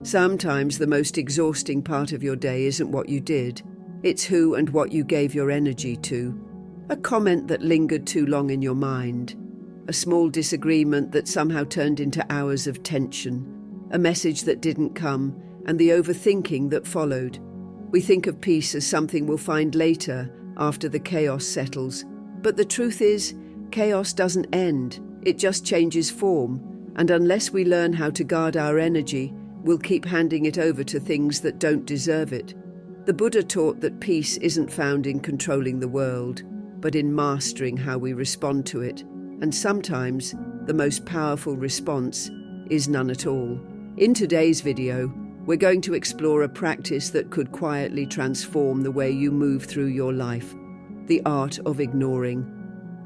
Sometimes the most exhausting part of your day isn't what you did, it's who and what you gave your energy to. A comment that lingered too long in your mind, a small disagreement that somehow turned into hours of tension, a message that didn't come, and the overthinking that followed. We think of peace as something we'll find later, after the chaos settles. But the truth is, chaos doesn't end, it just changes form, and unless we learn how to guard our energy, we'll keep handing it over to things that don't deserve it. The Buddha taught that peace isn't found in controlling the world, but in mastering how we respond to it. And sometimes, the most powerful response is none at all. In today's video, we're going to explore a practice that could quietly transform the way you move through your life. The art of ignoring.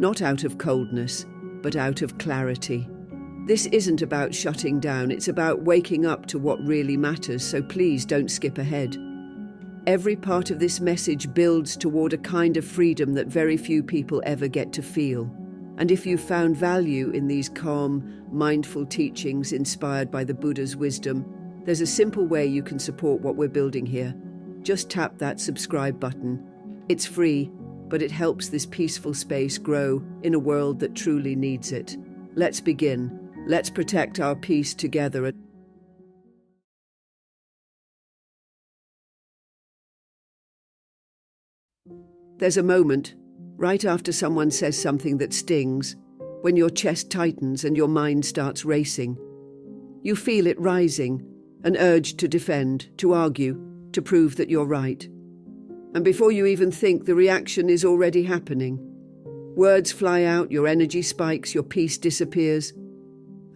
Not out of coldness, but out of clarity. This isn't about shutting down, it's about waking up to what really matters, so please don't skip ahead. Every part of this message builds toward a kind of freedom that very few people ever get to feel. And if you found value in these calm, mindful teachings inspired by the Buddha's wisdom, there's a simple way you can support what we're building here. Just tap that subscribe button. It's free, but it helps this peaceful space grow in a world that truly needs it. Let's begin. Let's protect our peace together. There's a moment, right after someone says something that stings, when your chest tightens and your mind starts racing. You feel it rising, an urge to defend, to argue, to prove that you're right. And before you even think, the reaction is already happening. Words fly out, your energy spikes, your peace disappears.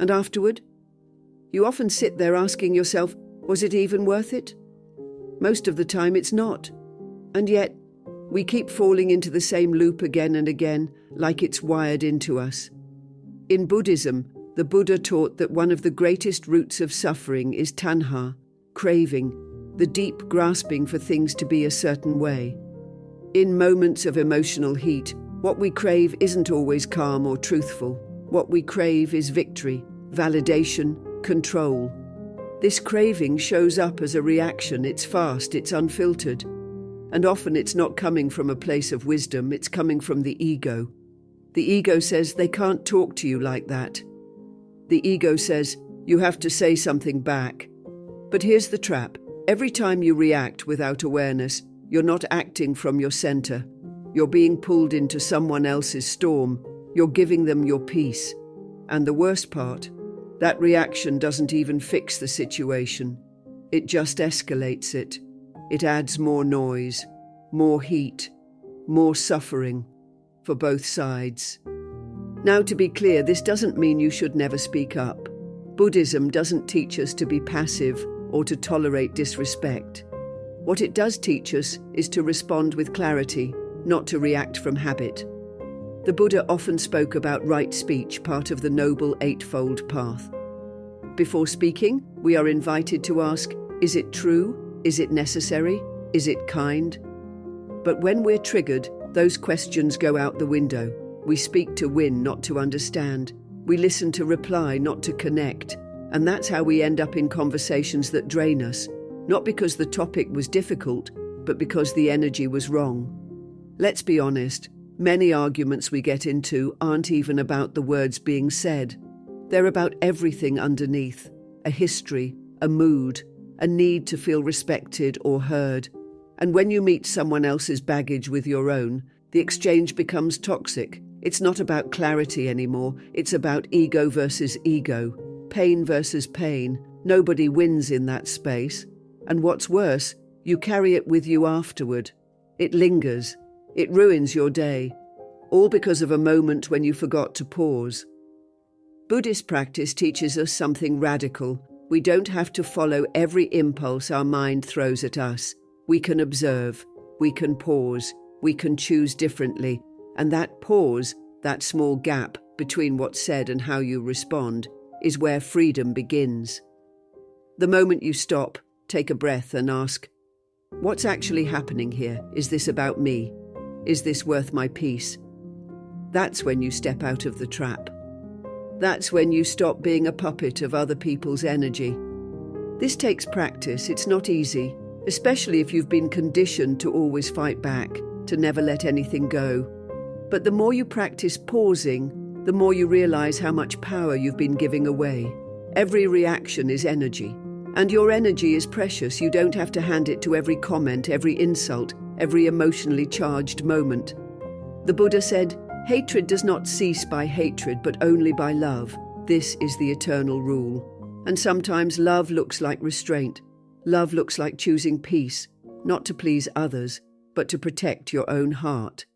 And afterward, you often sit there asking yourself, was it even worth it? Most of the time it's not. And yet, we keep falling into the same loop again and again, like it's wired into us. In Buddhism, the Buddha taught that one of the greatest roots of suffering is tanha, craving, the deep grasping for things to be a certain way. In moments of emotional heat, what we crave isn't always calm or truthful. What we crave is victory, validation, control. This craving shows up as a reaction, it's fast, it's unfiltered. And often it's not coming from a place of wisdom, it's coming from the ego. The ego says they can't talk to you like that. The ego says you have to say something back. But here's the trap. Every time you react without awareness, you're not acting from your center. You're being pulled into someone else's storm. You're giving them your peace. And the worst part, that reaction doesn't even fix the situation. It just escalates it. It adds more noise, more heat, more suffering for both sides. Now, to be clear, this doesn't mean you should never speak up. Buddhism doesn't teach us to be passive or to tolerate disrespect. What it does teach us is to respond with clarity, not to react from habit. The Buddha often spoke about right speech, part of the Noble Eightfold Path. Before speaking, we are invited to ask, is it true? Is it necessary? Is it kind? But when we're triggered, those questions go out the window. We speak to win, not to understand. We listen to reply, not to connect. And that's how we end up in conversations that drain us, not because the topic was difficult, but because the energy was wrong. Let's be honest, many arguments we get into aren't even about the words being said. They're about everything underneath, a history, a mood, a need to feel respected or heard. And when you meet someone else's baggage with your own, the exchange becomes toxic. It's not about clarity anymore, it's about ego versus ego, pain versus pain. Nobody wins in that space. And what's worse, you carry it with you afterward. It lingers. It ruins your day. All because of a moment when you forgot to pause. Buddhist practice teaches us something radical. We don't have to follow every impulse our mind throws at us. We can observe, we can pause, we can choose differently. And that pause, that small gap between what's said and how you respond, is where freedom begins. The moment you stop, take a breath and ask, what's actually happening here? Is this about me? Is this worth my peace? That's when you step out of the trap. That's when you stop being a puppet of other people's energy. This takes practice. It's not easy, especially if you've been conditioned to always fight back, to never let anything go. But the more you practice pausing, the more you realize how much power you've been giving away. Every reaction is energy, and your energy is precious. You don't have to hand it to every comment, every insult, every emotionally charged moment. The Buddha said, "Hatred does not cease by hatred, but only by love. This is the eternal rule." And sometimes love looks like restraint. Love looks like choosing peace, not to please others, but to protect your own heart.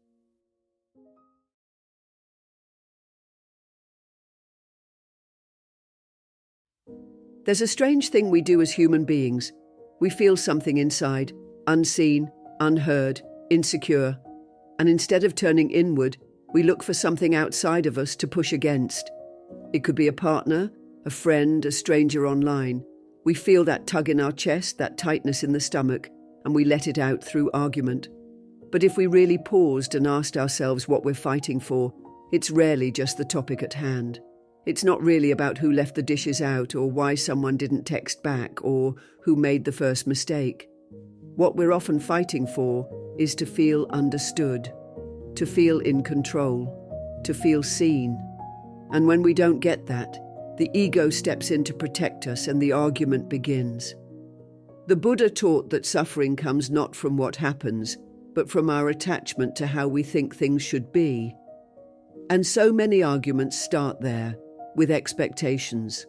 There's a strange thing we do as human beings. We feel something inside, unseen, unheard, insecure. And instead of turning inward, we look for something outside of us to push against. It could be a partner, a friend, a stranger online. We feel that tug in our chest, that tightness in the stomach, and we let it out through argument. But if we really paused and asked ourselves what we're fighting for, it's rarely just the topic at hand. It's not really about who left the dishes out or why someone didn't text back or who made the first mistake. What we're often fighting for is to feel understood, to feel in control, to feel seen. And when we don't get that, the ego steps in to protect us and the argument begins. The Buddha taught that suffering comes not from what happens, but from our attachment to how we think things should be. And so many arguments start there, with expectations.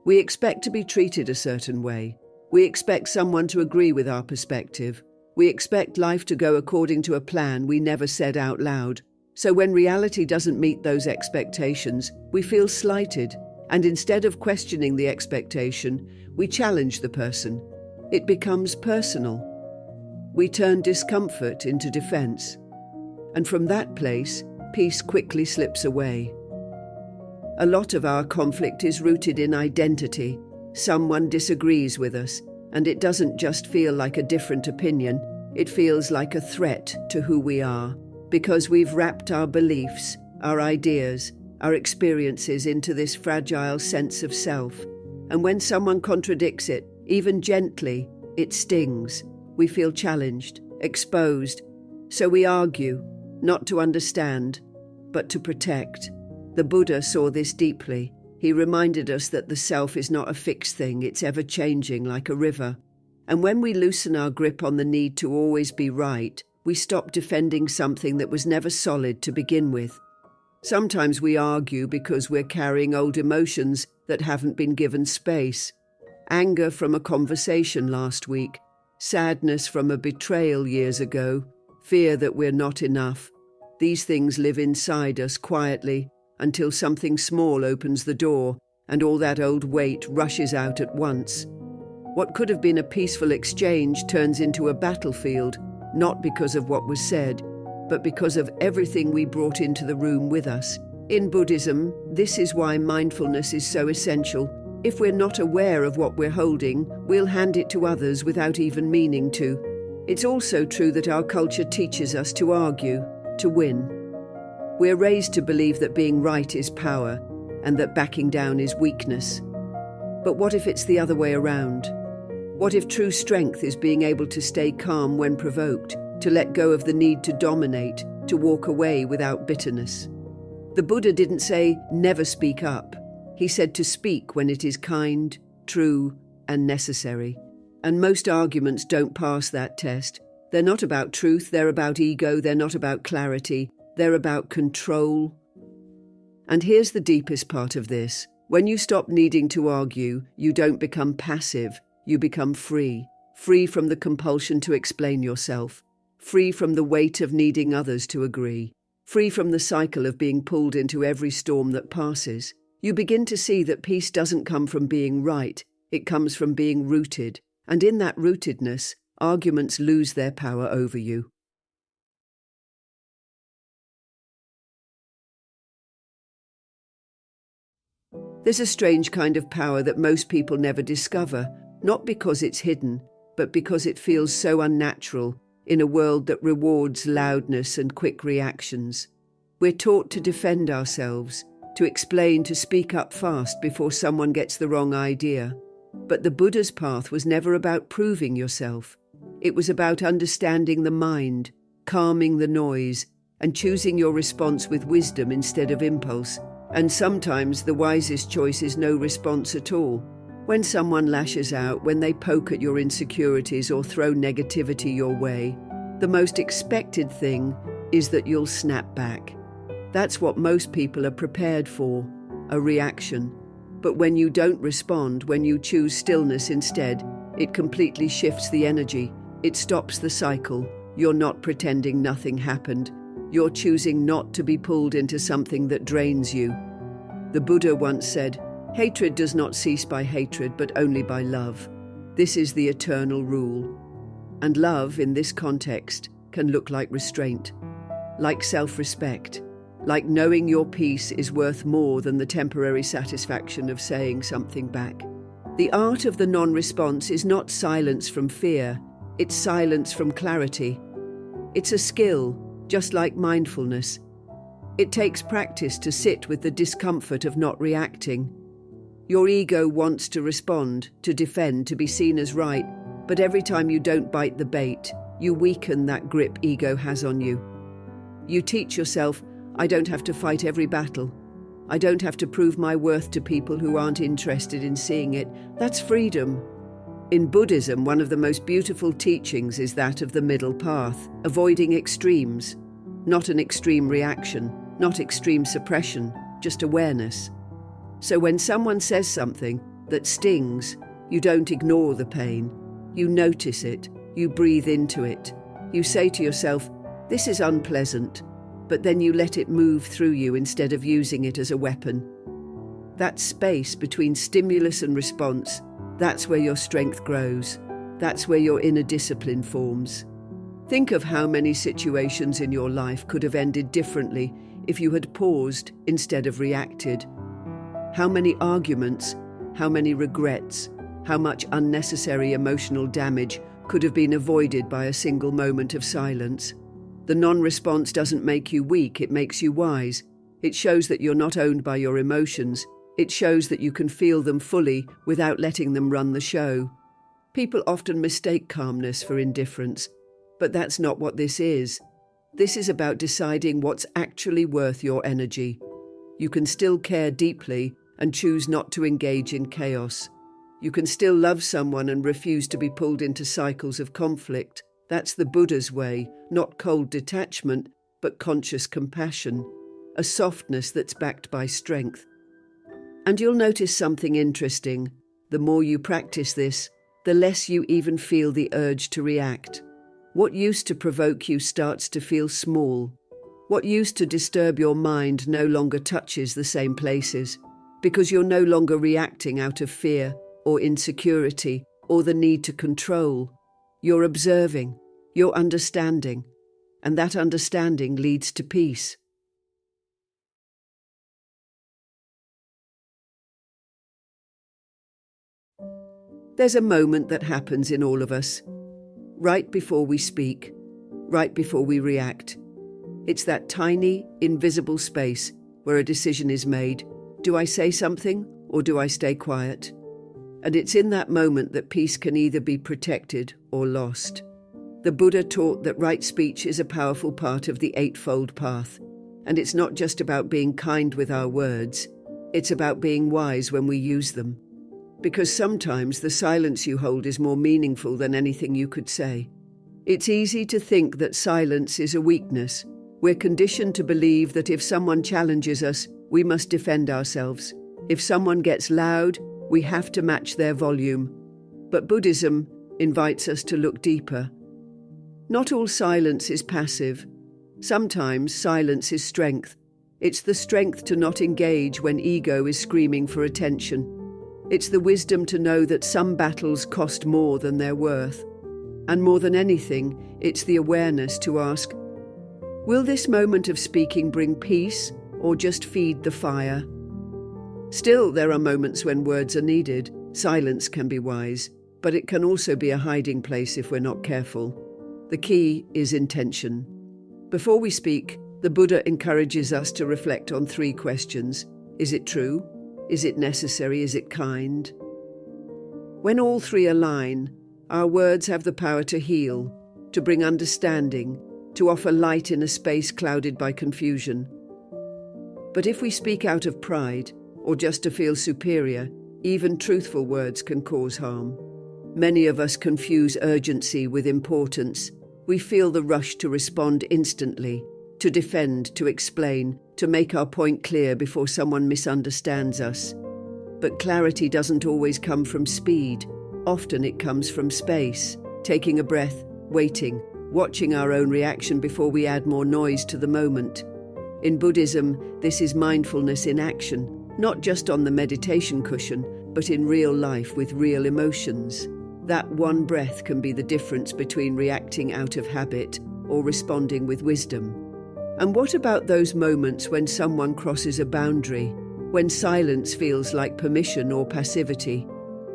We expect to be treated a certain way. We expect someone to agree with our perspective. We expect life to go according to a plan we never said out loud. So when reality doesn't meet those expectations, we feel slighted. And instead of questioning the expectation, we challenge the person. It becomes personal. We turn discomfort into defense. And from that place, peace quickly slips away. A lot of our conflict is rooted in identity. Someone disagrees with us, and it doesn't just feel like a different opinion, it feels like a threat to who we are, because we've wrapped our beliefs, our ideas, our experiences into this fragile sense of self. And when someone contradicts it, even gently, it stings. We feel challenged, exposed. So we argue, not to understand, but to protect. The Buddha saw this deeply. He reminded us that the self is not a fixed thing, it's ever-changing like a river. And when we loosen our grip on the need to always be right, we stop defending something that was never solid to begin with. Sometimes we argue because we're carrying old emotions that haven't been given space. Anger from a conversation last week, sadness from a betrayal years ago, fear that we're not enough. These things live inside us quietly, until something small opens the door and all that old weight rushes out at once. What could have been a peaceful exchange turns into a battlefield, not because of what was said, but because of everything we brought into the room with us. In Buddhism, this is why mindfulness is so essential. If we're not aware of what we're holding, we'll hand it to others without even meaning to. It's also true that our culture teaches us to argue, to win. We're raised to believe that being right is power, and that backing down is weakness. But what if it's the other way around? What if true strength is being able to stay calm when provoked, to let go of the need to dominate, to walk away without bitterness? The Buddha didn't say, never speak up. He said to speak when it is kind, true, and necessary. And most arguments don't pass that test. They're not about truth, they're about ego, they're not about clarity. They're about control. And here's the deepest part of this. When you stop needing to argue, you don't become passive, you become free. Free from the compulsion to explain yourself. Free from the weight of needing others to agree. Free from the cycle of being pulled into every storm that passes. You begin to see that peace doesn't come from being right, it comes from being rooted. And in that rootedness, arguments lose their power over you. There's a strange kind of power that most people never discover, not because it's hidden, but because it feels so unnatural in a world that rewards loudness and quick reactions. We're taught to defend ourselves, to explain, to speak up fast before someone gets the wrong idea. But the Buddha's path was never about proving yourself. It was about understanding the mind, calming the noise, and choosing your response with wisdom instead of impulse. And sometimes the wisest choice is no response at all. When someone lashes out, when they poke at your insecurities or throw negativity your way, the most expected thing is that you'll snap back. That's what most people are prepared for, a reaction. But when you don't respond, when you choose stillness instead, it completely shifts the energy. It stops the cycle. You're not pretending nothing happened. You're choosing not to be pulled into something that drains you. The Buddha once said, "Hatred does not cease by hatred, but only by love. This is the eternal rule." And love, in this context, can look like restraint, like self-respect, like knowing your peace is worth more than the temporary satisfaction of saying something back. The art of the non-response is not silence from fear, it's silence from clarity. It's a skill, just like mindfulness. It takes practice to sit with the discomfort of not reacting. Your ego wants to respond, to defend, to be seen as right, but every time you don't bite the bait, you weaken that grip ego has on you. You teach yourself, I don't have to fight every battle. I don't have to prove my worth to people who aren't interested in seeing it. That's freedom. In Buddhism, one of the most beautiful teachings is that of the middle path, avoiding extremes. Not an extreme reaction, not extreme suppression, just awareness. So when someone says something that stings, you don't ignore the pain. You notice it, you breathe into it. You say to yourself, this is unpleasant, but then you let it move through you instead of using it as a weapon. That space between stimulus and response, that's where your strength grows. That's where your inner discipline forms. Think of how many situations in your life could have ended differently if you had paused instead of reacted. How many arguments, how many regrets, how much unnecessary emotional damage could have been avoided by a single moment of silence. The non-response doesn't make you weak, it makes you wise. It shows that you're not owned by your emotions. It shows that you can feel them fully without letting them run the show. People often mistake calmness for indifference, but that's not what this is. This is about deciding what's actually worth your energy. You can still care deeply and choose not to engage in chaos. You can still love someone and refuse to be pulled into cycles of conflict. That's the Buddha's way, not cold detachment, but conscious compassion, a softness that's backed by strength. And you'll notice something interesting. The more you practice this, the less you even feel the urge to react. What used to provoke you starts to feel small. What used to disturb your mind no longer touches the same places, because you're no longer reacting out of fear or insecurity or the need to control. You're observing, you're understanding, and that understanding leads to peace. There's a moment that happens in all of us, right before we speak, right before we react. It's that tiny, invisible space where a decision is made. Do I say something or do I stay quiet? And it's in that moment that peace can either be protected or lost. The Buddha taught that right speech is a powerful part of the Eightfold Path. And it's not just about being kind with our words, it's about being wise when we use them. Because sometimes the silence you hold is more meaningful than anything you could say. It's easy to think that silence is a weakness. We're conditioned to believe that if someone challenges us, we must defend ourselves. If someone gets loud, we have to match their volume. But Buddhism invites us to look deeper. Not all silence is passive. Sometimes silence is strength. It's the strength to not engage when ego is screaming for attention. It's the wisdom to know that some battles cost more than they're worth. And more than anything, it's the awareness to ask, will this moment of speaking bring peace or just feed the fire? Still, there are moments when words are needed. Silence can be wise, but it can also be a hiding place if we're not careful. The key is intention. Before we speak, the Buddha encourages us to reflect on 3 questions. Is it true? Is it necessary? Is it kind? When all three align, our words have the power to heal, to bring understanding, to offer light in a space clouded by confusion. But if we speak out of pride, or just to feel superior, even truthful words can cause harm. Many of us confuse urgency with importance. We feel the rush to respond instantly, to defend, to explain, to make our point clear before someone misunderstands us. But clarity doesn't always come from speed. Often it comes from space, taking a breath, waiting, watching our own reaction before we add more noise to the moment. In Buddhism, this is mindfulness in action, not just on the meditation cushion, but in real life with real emotions. That one breath can be the difference between reacting out of habit or responding with wisdom. And what about those moments when someone crosses a boundary, when silence feels like permission or passivity?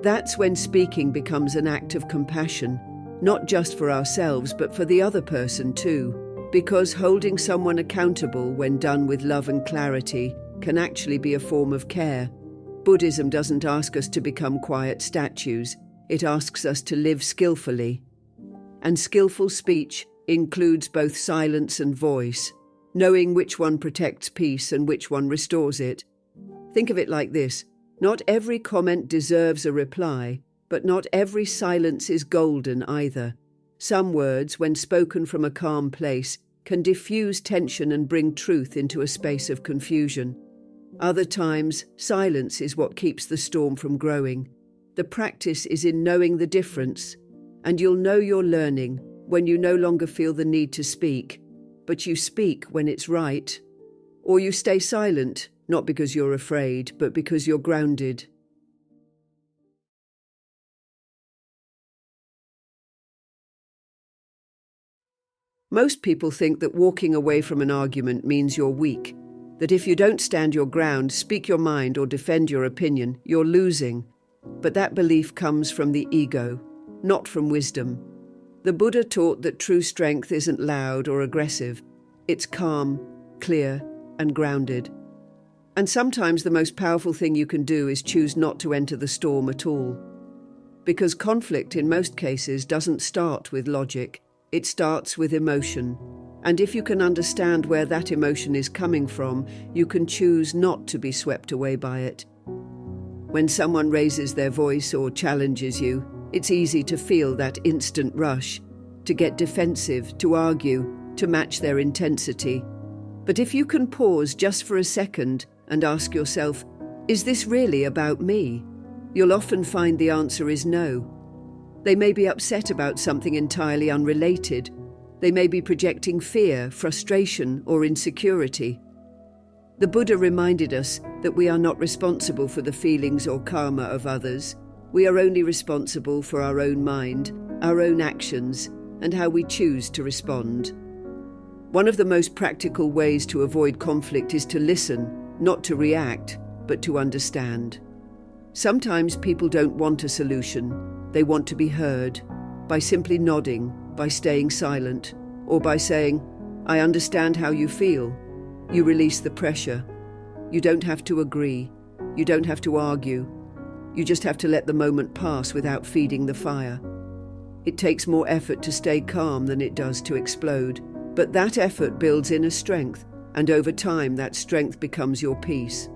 That's when speaking becomes an act of compassion, not just for ourselves but for the other person too, because holding someone accountable when done with love and clarity can actually be a form of care. Buddhism doesn't ask us to become quiet statues. It asks us to live skillfully. And skillful speech includes both silence and voice, knowing which one protects peace and which one restores it. Think of it like this: not every comment deserves a reply, but not every silence is golden either. Some words, when spoken from a calm place, can diffuse tension and bring truth into a space of confusion. Other times, silence is what keeps the storm from growing. The practice is in knowing the difference, and you'll know you're learning when you no longer feel the need to speak, but you speak when it's right. Or you stay silent, not because you're afraid, but because you're grounded. Most people think that walking away from an argument means you're weak, that if you don't stand your ground, speak your mind, or defend your opinion, you're losing. But that belief comes from the ego, not from wisdom. The Buddha taught that true strength isn't loud or aggressive. It's calm, clear, and grounded. And sometimes the most powerful thing you can do is choose not to enter the storm at all. Because conflict, in most cases, doesn't start with logic. It starts with emotion. And if you can understand where that emotion is coming from, you can choose not to be swept away by it. When someone raises their voice or challenges you, it's easy to feel that instant rush, to get defensive, to argue, to match their intensity. But if you can pause just for a second and ask yourself, is this really about me? You'll often find the answer is no. They may be upset about something entirely unrelated. They may be projecting fear, frustration, or insecurity. The Buddha reminded us that we are not responsible for the feelings or karma of others. We are only responsible for our own mind, our own actions, and how we choose to respond. One of the most practical ways to avoid conflict is to listen, not to react, but to understand. Sometimes people don't want a solution. They want to be heard, by simply nodding, by staying silent, or by saying, "I understand how you feel." You release the pressure. You don't have to agree. You don't have to argue. You just have to let the moment pass without feeding the fire. It takes more effort to stay calm than it does to explode, but that effort builds inner strength, and over time that strength becomes your peace.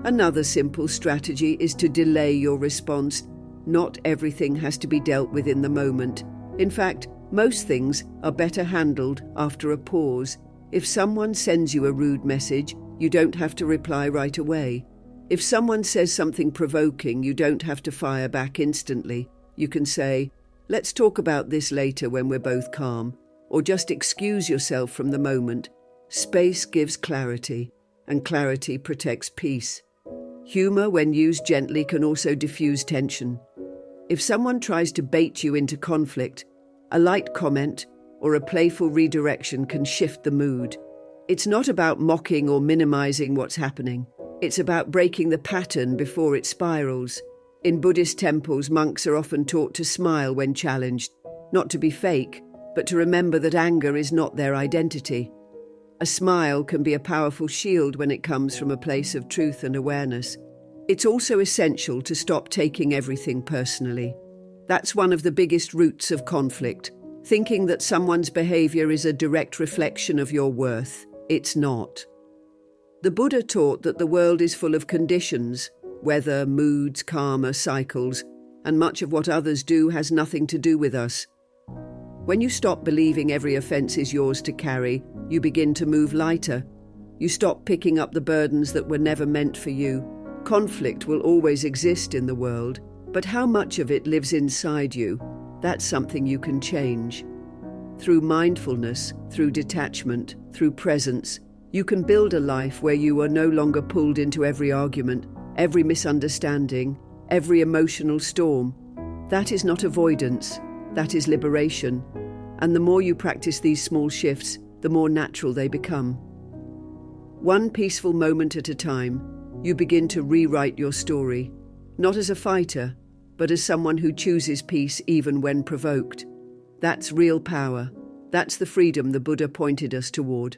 Another simple strategy is to delay your response. Not everything has to be dealt with in the moment. In fact, most things are better handled after a pause. If someone sends you a rude message, you don't have to reply right away. If someone says something provoking, you don't have to fire back instantly. You can say, "Let's talk about this later when we're both calm," or just excuse yourself from the moment. Space gives clarity, and clarity protects peace. Humor, when used gently, can also diffuse tension. If someone tries to bait you into conflict, a light comment or a playful redirection can shift the mood. It's not about mocking or minimizing what's happening. It's about breaking the pattern before it spirals. In Buddhist temples, monks are often taught to smile when challenged, not to be fake, but to remember that anger is not their identity. A smile can be a powerful shield when it comes from a place of truth and awareness. It's also essential to stop taking everything personally. That's one of the biggest roots of conflict, thinking that someone's behavior is a direct reflection of your worth. It's not. The Buddha taught that the world is full of conditions, weather, moods, karma, cycles, and much of what others do has nothing to do with us. When you stop believing every offense is yours to carry, you begin to move lighter. You stop picking up the burdens that were never meant for you. Conflict will always exist in the world, but how much of it lives inside you? That's something you can change. Through mindfulness, through detachment, through presence, you can build a life where you are no longer pulled into every argument, every misunderstanding, every emotional storm. That is not avoidance, that is liberation. And the more you practice these small shifts, the more natural they become. One peaceful moment at a time, you begin to rewrite your story, not as a fighter, but as someone who chooses peace even when provoked. That's real power. That's the freedom the Buddha pointed us toward.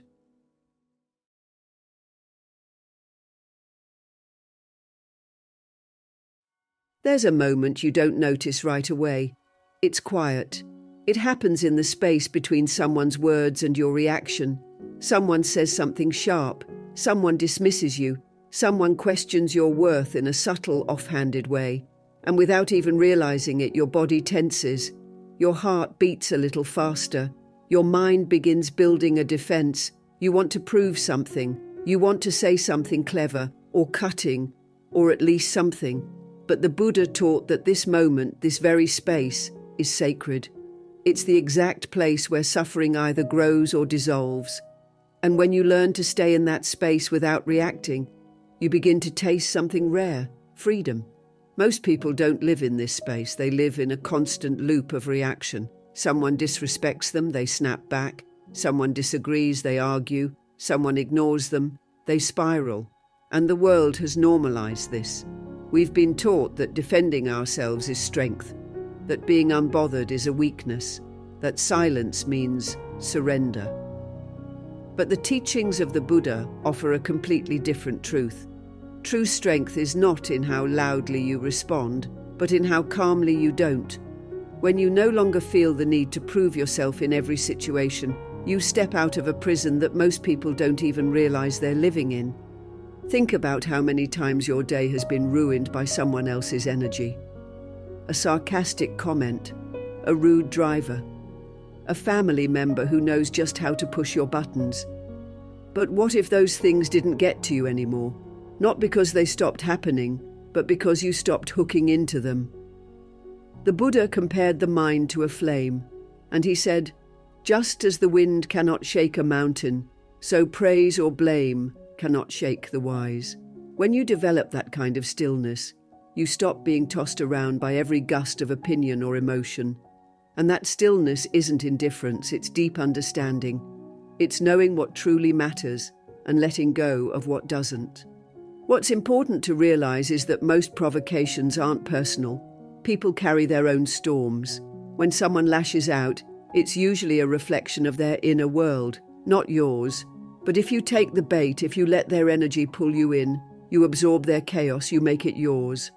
There's a moment you don't notice right away. It's quiet. It happens in the space between someone's words and your reaction. Someone says something sharp. Someone dismisses you. Someone questions your worth in a subtle, offhanded way. And without even realizing it, your body tenses. Your heart beats a little faster. Your mind begins building a defense. You want to prove something. You want to say something clever, or cutting, or at least something. But the Buddha taught that this moment, this very space, is sacred. It's the exact place where suffering either grows or dissolves. And when you learn to stay in that space without reacting, you begin to taste something rare, freedom. Most people don't live in this space. They live in a constant loop of reaction. Someone disrespects them, they snap back. Someone disagrees, they argue. Someone ignores them, they spiral. And the world has normalized this. We've been taught that defending ourselves is strength, that being unbothered is a weakness, that silence means surrender. But the teachings of the Buddha offer a completely different truth. True strength is not in how loudly you respond, but in how calmly you don't. When you no longer feel the need to prove yourself in every situation, you step out of a prison that most people don't even realize they're living in. Think about how many times your day has been ruined by someone else's energy. A sarcastic comment, a rude driver, a family member who knows just how to push your buttons. But what if those things didn't get to you anymore? Not because they stopped happening, but because you stopped hooking into them. The Buddha compared the mind to a flame, and he said, "Just as the wind cannot shake a mountain, so praise or blame cannot shake the wise." When you develop that kind of stillness, you stop being tossed around by every gust of opinion or emotion. And that stillness isn't indifference, it's deep understanding. It's knowing what truly matters and letting go of what doesn't. What's important to realize is that most provocations aren't personal. People carry their own storms. When someone lashes out, it's usually a reflection of their inner world, not yours. But if you take the bait, if you let their energy pull you in, you absorb their chaos, you make it yours.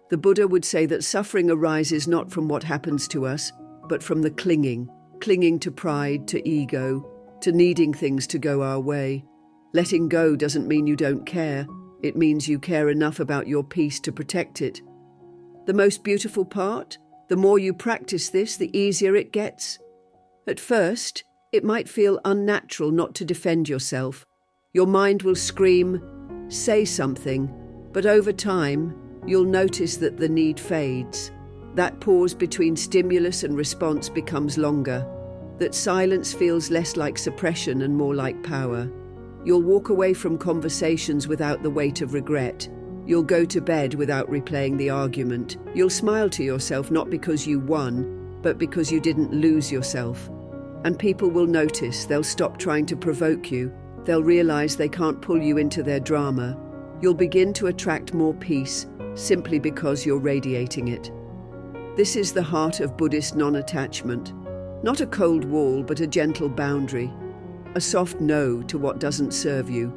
The Buddha would say that suffering arises not from what happens to us, but from the clinging to pride, to ego, to needing things to go our way. Letting go doesn't mean you don't care. It means you care enough about your peace to protect it. The most beautiful part? The more you practice this, the easier it gets. At first, it might feel unnatural not to defend yourself. Your mind will scream, "Say something," but over time, you'll notice that the need fades. That pause between stimulus and response becomes longer. That silence feels less like suppression and more like power. You'll walk away from conversations without the weight of regret. You'll go to bed without replaying the argument. You'll smile to yourself not because you won, but because you didn't lose yourself. And people will notice. They'll stop trying to provoke you. They'll realize they can't pull you into their drama. You'll begin to attract more peace simply because you're radiating it. This is the heart of Buddhist non-attachment. Not a cold wall, but a gentle boundary. A soft no to what doesn't serve you.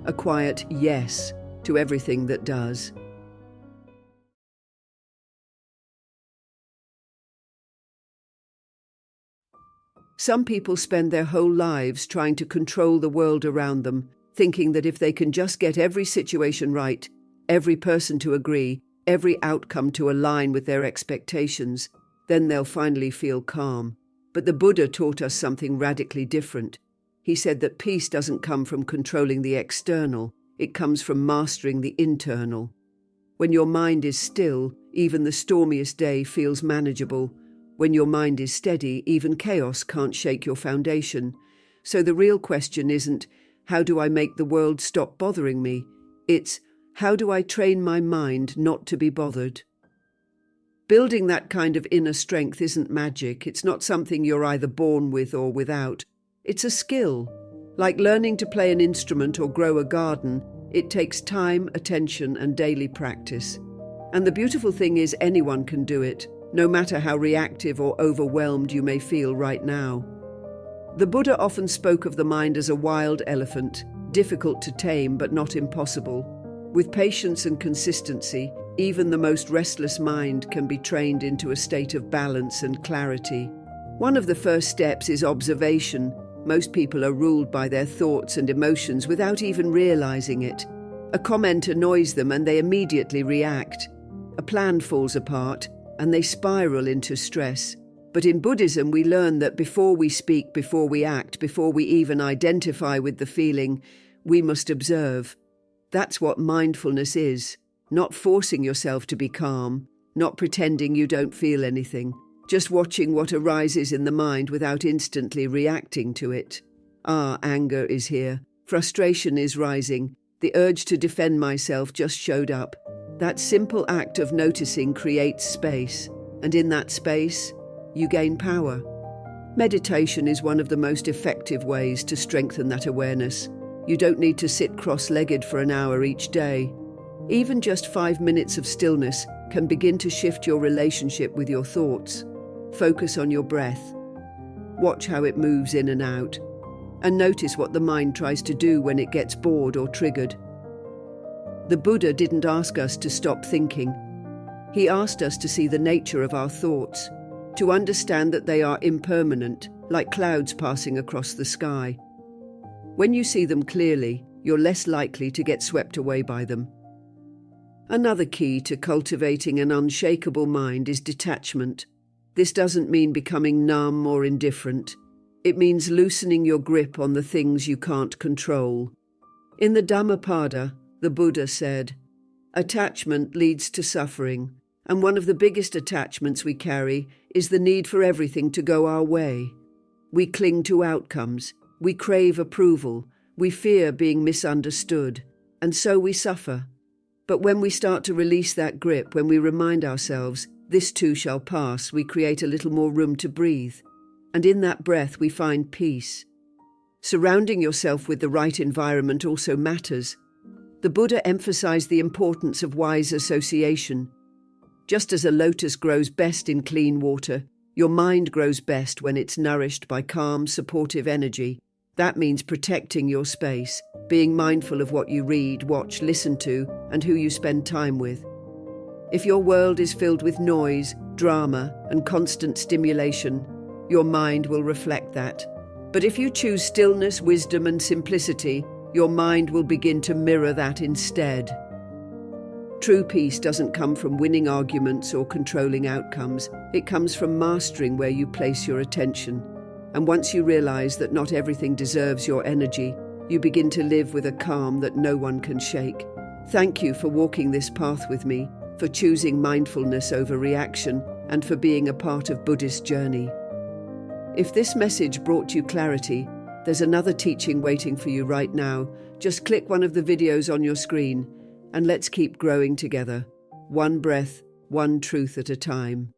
A quiet yes to everything that does. Some people spend their whole lives trying to control the world around them, thinking that if they can just get every situation right, every person to agree, every outcome to align with their expectations, then they'll finally feel calm. But the Buddha taught us something radically different. He said that peace doesn't come from controlling the external, it comes from mastering the internal. When your mind is still, even the stormiest day feels manageable. When your mind is steady, even chaos can't shake your foundation. So the real question isn't, how do I make the world stop bothering me? It's, how do I train my mind not to be bothered? Building that kind of inner strength isn't magic. It's not something you're either born with or without. It's a skill. Like learning to play an instrument or grow a garden, it takes time, attention, and daily practice. And the beautiful thing is anyone can do it, no matter how reactive or overwhelmed you may feel right now. The Buddha often spoke of the mind as a wild elephant, difficult to tame but not impossible. With patience and consistency, even the most restless mind can be trained into a state of balance and clarity. One of the first steps is observation. Most people are ruled by their thoughts and emotions without even realizing it. A comment annoys them and they immediately react. A plan falls apart and they spiral into stress. But in Buddhism, we learn that before we speak, before we act, before we even identify with the feeling, we must observe. That's what mindfulness is. Not forcing yourself to be calm, not pretending you don't feel anything, just watching what arises in the mind without instantly reacting to it. Anger is here. Frustration is rising. The urge to defend myself just showed up. That simple act of noticing creates space, and in that space, you gain power. Meditation is one of the most effective ways to strengthen that awareness. You don't need to sit cross-legged for an hour each day. Even just 5 minutes of stillness can begin to shift your relationship with your thoughts. Focus on your breath. Watch how it moves in and out. And notice what the mind tries to do when it gets bored or triggered. The Buddha didn't ask us to stop thinking. He asked us to see the nature of our thoughts, to understand that they are impermanent, like clouds passing across the sky. When you see them clearly, you're less likely to get swept away by them. Another key to cultivating an unshakable mind is detachment. This doesn't mean becoming numb or indifferent. It means loosening your grip on the things you can't control. In the Dhammapada, the Buddha said, "Attachment leads to suffering, and one of the biggest attachments we carry is the need for everything to go our way. We cling to outcomes, we crave approval, we fear being misunderstood, and so we suffer. But when we start to release that grip, when we remind ourselves, this too shall pass, we create a little more room to breathe. And in that breath we find peace. Surrounding yourself with the right environment also matters. The Buddha emphasized the importance of wise association. Just as a lotus grows best in clean water, your mind grows best when it's nourished by calm, supportive energy. That means protecting your space, being mindful of what you read, watch, listen to, and who you spend time with. If your world is filled with noise, drama, and constant stimulation, your mind will reflect that. But if you choose stillness, wisdom, and simplicity, your mind will begin to mirror that instead. True peace doesn't come from winning arguments or controlling outcomes. It comes from mastering where you place your attention. And once you realize that not everything deserves your energy, you begin to live with a calm that no one can shake. Thank you for walking this path with me, for choosing mindfulness over reaction, and for being a part of Buddhist journey. If this message brought you clarity, there's another teaching waiting for you right now. Just click one of the videos on your screen, and let's keep growing together, one breath, one truth at a time.